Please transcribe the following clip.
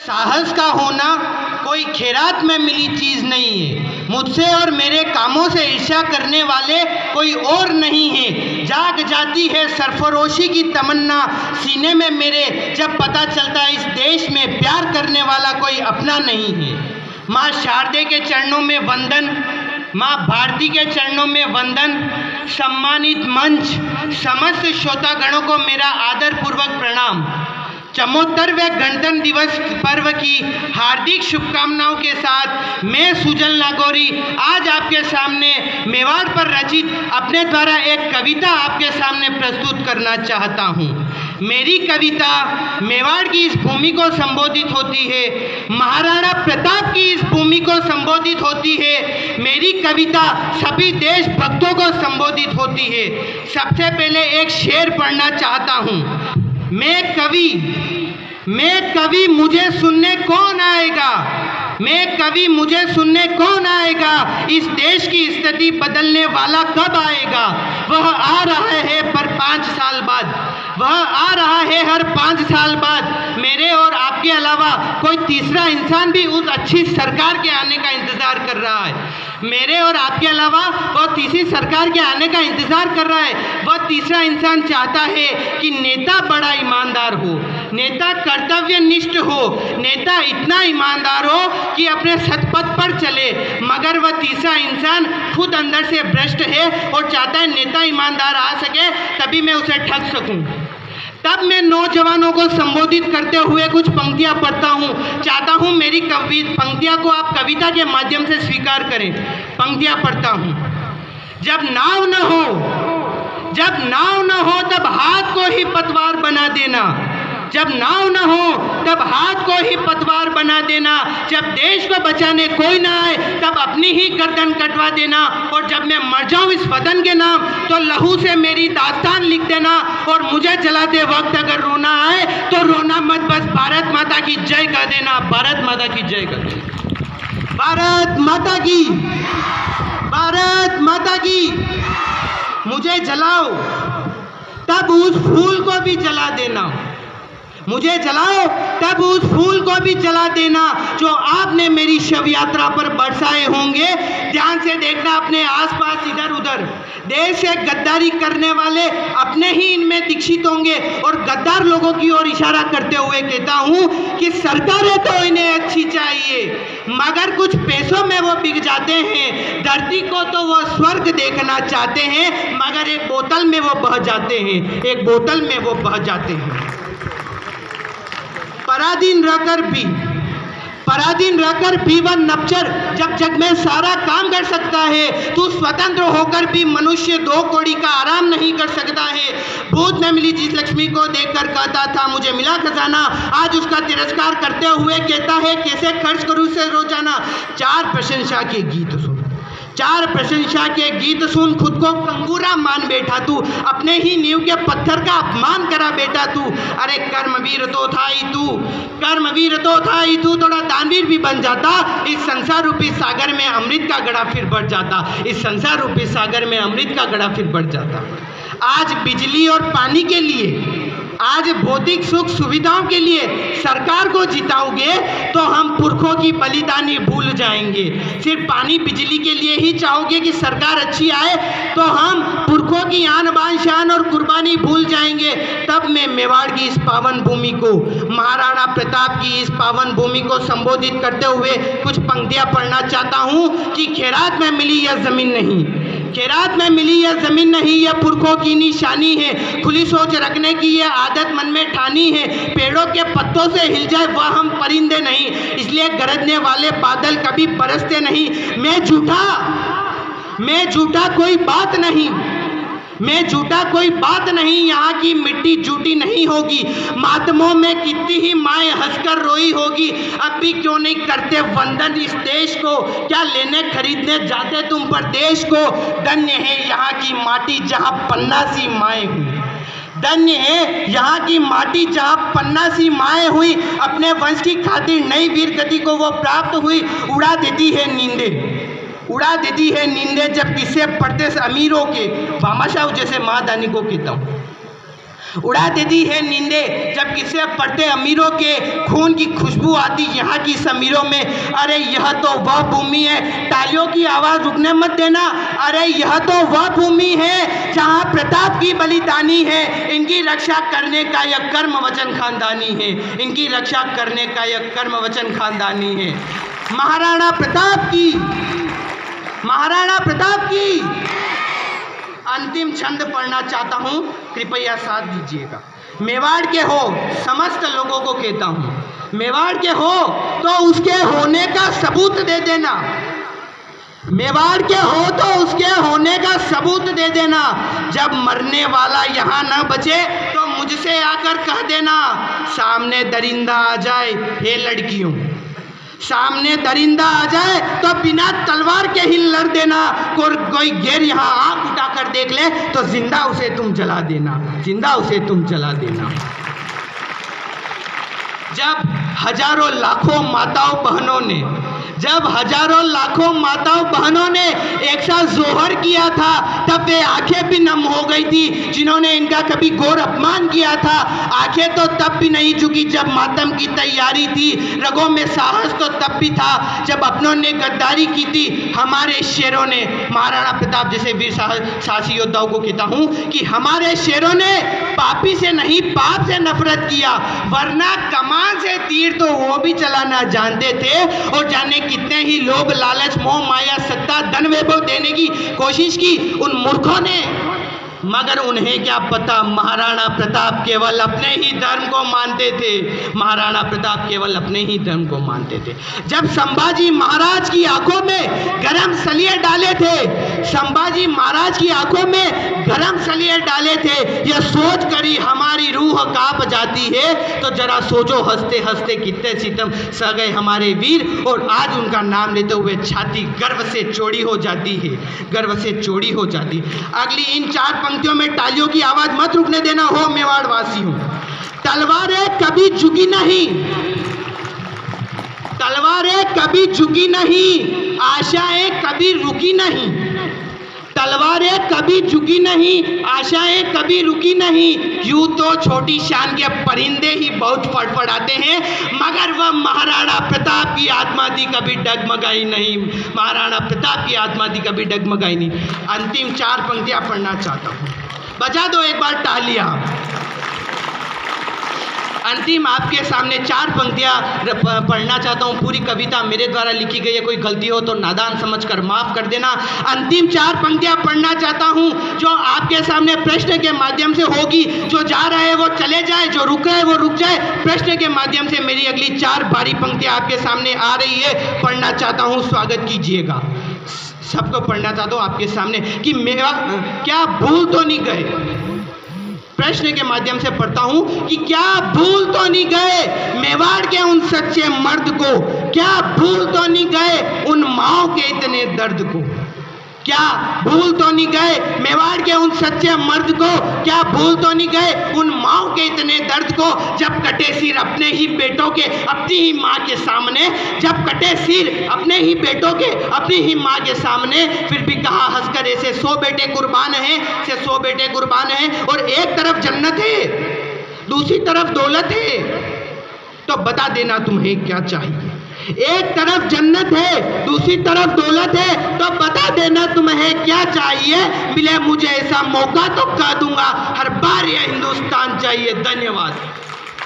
साहस का होना कोई खैरात में मिली चीज़ नहीं है। मुझसे और मेरे कामों से ईर्ष्या करने वाले कोई और नहीं है। जाग जाती है सरफरोशी की तमन्ना सीने में मेरे, जब पता चलता है इस देश में प्यार करने वाला कोई अपना नहीं है। माँ शारदे के चरणों में वंदन, माँ भारती के चरणों में वंदन। सम्मानित मंच, समस्त श्रोतागणों को मेरा आदरपूर्वक प्रणाम। चमोत्तरवें गणतंत्र दिवस पर्व की हार्दिक शुभकामनाओं के साथ मैं सुजल नागौरी आज आपके सामने मेवाड़ पर रचित अपने द्वारा एक कविता आपके सामने प्रस्तुत करना चाहता हूँ। मेरी कविता मेवाड़ की इस भूमि को संबोधित होती है, महाराणा प्रताप की इस भूमि को संबोधित होती है। मेरी कविता सभी देशभक्तों को संबोधित होती है। सबसे पहले एक शेर पढ़ना चाहता हूँ। मैं कवि मुझे सुनने कौन आएगा, मैं कवि मुझे सुनने कौन आएगा, इस देश की स्थिति बदलने वाला कब आएगा। वह आ रहा है पर 5 साल बाद, वह आ रहा है हर 5 साल बाद। मेरे और आपके अलावा कोई तीसरा इंसान भी उस अच्छी सरकार के आने का इंतज़ार कर रहा है। मेरे और आपके अलावा वह तीसरी सरकार के आने का इंतज़ार कर रहा है। वह तीसरा इंसान चाहता है कि नेता बड़ा ईमानदार हो, नेता कर्तव्यनिष्ठ हो, नेता इतना ईमानदार हो कि अपने सतपथ पर चले। मगर वह तीसरा इंसान खुद अंदर से भ्रष्ट है और चाहता है नेता ईमानदार आ सके तभी मैं उसे ठग सकूं। तब मैं नौजवानों को संबोधित करते हुए कुछ पंक्तियां पढ़ता हूं। चाहता हूं मेरी पंक्तियां को आप कविता के माध्यम से स्वीकार करें। पंक्तियां पढ़ता हूं। जब नाव न हो तब हाथ को ही पतवार बना देना, जब नाव न हो तब हाथ को ही पतवार बना देना, जब देश को बचाने कोई ना आए तब अपनी ही गर्दन कटवा देना, और जब मैं मर जाऊं इस वतन के नाम तो लहू से मेरी दास्तान लिख देना, और मुझे जलाते वक्त अगर रोना आए तो रोना मत, बस भारत माता की जय कह देना, भारत माता की जय कह देना। भारत माता की, भारत माता की। मुझे जलाओ तब उस फूल को भी जला देना, मुझे जलाओ तब उस फूल को भी जला देना जो आपने मेरी शव यात्रा पर बरसाए होंगे। ध्यान से देखना अपने आसपास इधर उधर। देश से गद्दारी करने वाले अपने ही इनमें दीक्षित होंगे, और गद्दार लोगों की ओर इशारा करते हुए कहता हूं कि सरकारें तो इन्हें अच्छी चाहिए मगर कुछ पैसों में वो बिक जाते हैं। धरती को तो वो स्वर्ग देखना चाहते हैं मगर एक बोतल में वो बह जाते हैं, एक बोतल में वो बह जाते हैं। पराधीन रहकर भी वह नपचर जब जग में सारा काम कर सकता है, तू स्वतंत्र होकर भी मनुष्य 2 कौड़ी का आराम नहीं कर सकता है। भूत में मिली जिस लक्ष्मी को देखकर कहता था मुझे मिला खजाना, आज उसका तिरस्कार करते हुए कहता है कैसे खर्च करूं से रोजाना। 4 प्रशंसा के गीत सुन, 4 प्रशंसा के गीत सुन, खुद को कंगूरा मान बैठा तू, अपने ही नींव के पत्थर का अपमान करा बेटा तू। अरे कर्मवीर तो था ही तू, कर्मवीर तो था ही तू, थोड़ा दानवीर भी बन जाता, इस संसार रूपी सागर में अमृत का गड़ा फिर बढ़ जाता, इस संसार रूपी सागर में अमृत का गड़ा फिर बढ़ जाता। आज बिजली और पानी के लिए, आज भौतिक सुख सुविधाओं के लिए सरकार को जिताओगे तो हम पुरखों की बलिदानी भूल जाएंगे। सिर्फ पानी बिजली के लिए ही चाहोगे कि सरकार अच्छी आए तो हम पुरखों की आन बान शान और कुर्बानी भूल जाएंगे। तब मैं मेवाड़ की इस पावन भूमि को, महाराणा प्रताप की इस पावन भूमि को संबोधित करते हुए कुछ पंक्तियां पढ़ना चाहता हूँ कि खैरात में मिली यह जमीन नहीं, खैरात में मिली यह जमीन नहीं, यह पुरखों की निशानी है। खुली सोच रखने की यह आदत मन में ठानी है। पेड़ों के पत्तों से हिल जाए वह हम परिंदे नहीं, इसलिए गरजने वाले बादल कभी बरसते नहीं। मैं झूठा कोई बात नहीं, मैं झूठा कोई बात नहीं, यहाँ की मिट्टी झूठी नहीं होगी। मातमों में कितनी ही माएँ हंसकर रोई होगी, अब भी क्यों नहीं करते वंदन इस देश को, क्या लेने खरीदने जाते तुम परदेश को। धन्य है यहाँ की माटी जहाँ पन्ना सी माएँ हुई, धन्य है यहाँ की माटी जहाँ पन्ना सी माएँ हुई, अपने वंश की खातिर नई वीर गति को वो प्राप्त हुई। उड़ा देती है नींदें, उड़ा देती है नींदें जब किस्से पढ़ते अमीरों के, भामाशाह जैसे महादानी को कहता हूँ। उड़ा देती है नींदे जब किसे पड़ते अमीरों के खून की खुशबू आती यहाँ की समीरों में। अरे यह तो वह भूमि है, तालियों की आवाज़ रुकने मत देना। अरे यह तो वह भूमि है जहाँ प्रताप की बलिदानी है। इनकी रक्षा करने का यह कर्म वचन खानदानी है, इनकी रक्षा करने का यह कर्म वचन खानदानी है। महाराणा प्रताप की, महाराणा प्रताप की अंतिम छंद पढ़ना चाहता हूँ, कृपया साथ दीजिएगा। मेवाड़ के हो समस्त लोगों को कहता हूँ, मेवाड़ के हो तो उसके होने का सबूत दे देना। मेवाड़ के हो तो उसके होने का सबूत दे देना। जब मरने वाला यहाँ न बचे तो मुझसे आकर कह देना। सामने दरिंदा आ जाए हे लड़कियों, सामने दरिंदा आ जाए तो बिना तलवार के ही लड़ देना। कोई गैर यहाँ आंख उठाकर देख ले तो जिंदा उसे तुम जला देना, जिंदा उसे तुम जला देना। जब हजारों लाखों माताओं बहनों ने, जब हजारों लाखों माताओं बहनों ने एक साथ जोहर किया था, तब वे आंखें भी नम हो गई थी जिन्होंने इनका कभी घोर अपमान किया था। आंखें तो तब भी नहीं झुकी जब मातम की तैयारी थी, रगों में साहस तो तब भी था जब अपनों ने गद्दारी की थी। हमारे शेरों ने, महाराणा प्रताप जैसे वीर साहसी योद्धाओं को कहता हूँ कि हमारे शेरों ने पापी से नहीं पाप से नफरत किया, वरना कमान से तीर तो वो भी चलाना जानते थे। और जाने कितने ही लोग लालच मोह माया सत्ता धन वैभव देने की कोशिश की उन मूर्खों ने, मगर उन्हें क्या पता महाराणा प्रताप केवल अपने ही धर्म को मानते थे। महाराणा प्रताप केवल अपने ही धर्म को मानते थे। जब संभाजी महाराज की आंखों में गरम सलिए डाले थे, संभाजी महाराज की आंखों में गरम सलिए डाले थे, यह सोच कर ही हमारी रूह कांप जाती है। तो जरा सोचो हंसते हंसते कितने सितम सह गए हमारे वीर, और आज उनका नाम लेते हुए छाती गर्व से चौड़ी हो जाती है, गर्व से चौड़ी हो जाती है। अगली इन 4 पंक्तियों में तालियों की आवाज मत रुकने देना हो मेवाड़ वासी हूं। तलवारें कभी झुकी नहीं, तलवारें कभी झुकी नहीं, आशाएं कभी रुकी नहीं। तलवारें कभी झुकी नहीं, आशाएं कभी रुकी नहीं। यूं तो छोटी शान के परिंदे ही बहुत फड़फड़ाते हैं, मगर वह महाराणा प्रताप की आत्मा थी कभी डगमगाई नहीं, महाराणा प्रताप की आत्मा थी कभी डगमगाई नहीं। अंतिम 4 पंक्तियां पढ़ना चाहता हूँ, बजा दो एक बार तालियां। अंतिम आपके सामने 4 पंक्तियां पढ़ना चाहता हूं। पूरी कविता मेरे द्वारा लिखी गई है, कोई गलती हो तो नादान समझकर माफ कर देना। अंतिम 4 पंक्तियां पढ़ना चाहता हूं जो आपके सामने प्रश्न के माध्यम से होगी। जो जा रहा है वो चले जाए, जो रुक रहा है वो रुक जाए। प्रश्न के माध्यम से मेरी अगली 4 भारी पंक्तियां आपके सामने आ रही है, पढ़ना चाहता हूं, स्वागत कीजिएगा। सबको पढ़ना चाहता हूं आपके सामने कि मेरा क्या भूल तो नहीं गए। प्रश्न के माध्यम से पढ़ता हूं कि क्या भूल तो नहीं गए मेवाड़ के उन सच्चे मर्द को, क्या भूल तो नहीं गए उन माओ के इतने दर्द को, क्या भूल तो नहीं गए मेवाड़ के उन सच्चे मर्द को, क्या भूल तो नहीं गए उन माओ के इतने दर्द को। जब कटे सिर अपने ही बेटों के अपनी ही माँ के सामने, जब कटे सिर अपने ही बेटों के अपनी ही माँ के सामने, फिर भी कहा हंसकर ऐसे 100 बेटे कुर्बान हैं, से 100 बेटे कुर्बान हैं। और एक तरफ जन्नत है, दूसरी तरफ दौलत है, तो बता देना तुम्हें क्या चाहिए। एक तरफ जन्नत है, दूसरी तरफ दौलत है, तो बता देना तुम्हें क्या चाहिए। मिले मुझे ऐसा मौका तो कह दूंगा, हर बार यह हिंदुस्तान चाहिए। धन्यवाद।